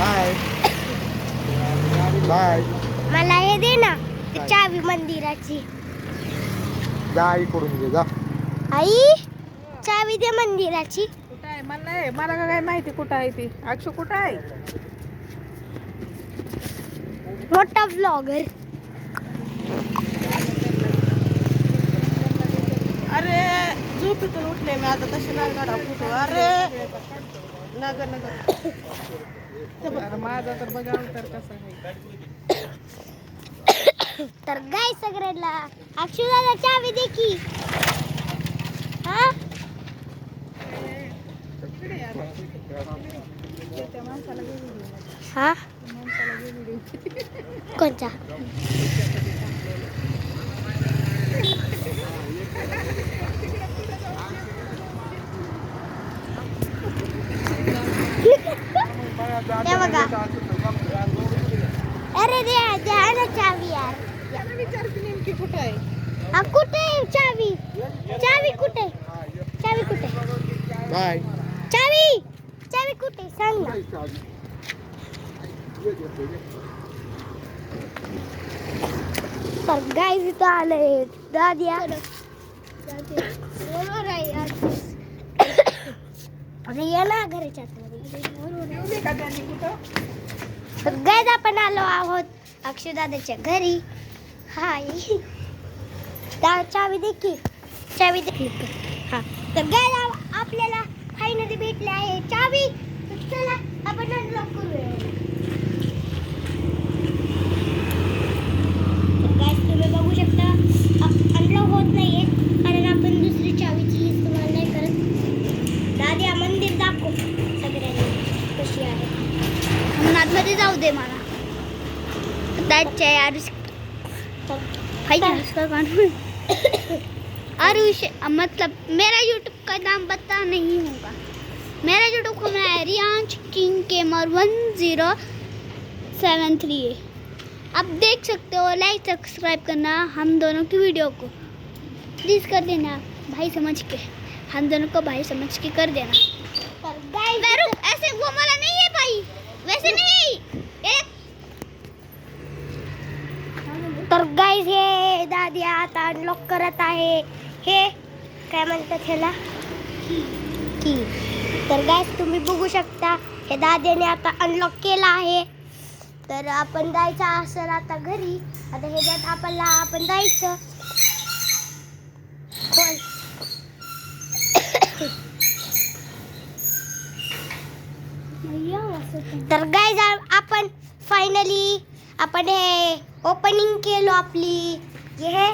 Bye bye. मला हे दे ना चावी मंदिराची. जा इकडून घे जा. आई चावी दे मंदिराची. कुठं आहे मला नाही, मला काय माहिती कुठं आहे ती. अक्षु कुठं आहे? मोठा व्लॉगर. अरे झोपेतून उठले मी आता, तशी नाही काढा फोटो. अरे नगर नगर. अरे माझा तर बघा तर कसा आहे. तर गाय सगळ्यांना अक्षुदाला चावी दे की. हा त्या माणसाला गेली. हा माणसाला गेली. कोणचा? हे बघा. अरे द्या ना चावी यार. त्याला विचारते नेमकी कुठं आहे. हा कुठे आहे चावी? चावी कुठे? चावी कुठे? बाय. चावी चावी कुठे सांग ना. तर गाईज इथं आलंय दाद्या. बरोबर आहे यार. अरे ये ना घराच्या आतमध्ये. का त्यांनी कुठं? तर गाईज आपण आलो आहोत अक्षुदादाच्या घरी. हाय चावी दे की. चावी दे. हा तर गाईज आपल्याला फायनली भेटले आहे चावी. तर चला आपण अनलॉक करूया. तर गाईज तुम्ही बघू शकता अनलॉक होत नाहीये कारण आपण दुसरी चावीची इस्तेमाल नाही करत. दाद्या मंदिर दाखव सगळ्यांनी कशी आहे. आतमध्ये जाऊ दे मला. आरुष आरुष मतलब मेरा यूट्यूब का नाम बता नहीं होगा. मेरा यूट्यूब का नाम है रियांश किंग गेमर 1073 है. आप देख सकते हो. लाइक सब्सक्राइब करना हम दोनों की वीडियो को प्लीज़ कर देना भाई समझ के. हम दोनों को भाई समझ के कर देना. ऐसे वो मला नहीं है भाई वैसे नहीं. तर गाईज हे दाद्या आता अनलॉक करत आहे. हे काय म्हणतात ह्याला की. तर गाईज तुम्ही बघू शकता हे दाद्याने आता अनलॉक केला आहे. तर आपण जायचं असेल आता घरी. आता ह्याच्यात आपण जायचं. तर गाईज आपण फायनली आपण हे ओपनिंग केलो आपली. हे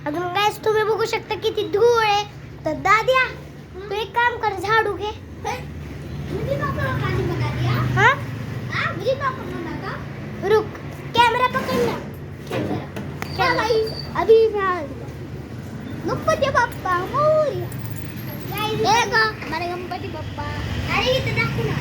अजून गाईज तुम्ही बघू शकता किती धूळ आहे. तर दाद्या तू एक काम कर झाडू घे. हाँ? रुक कैमरा पकड़ना. अभी गणपती बाप्पा मोरया. हमारे गणपती बाप्पा. अरे इथं दाखव ना.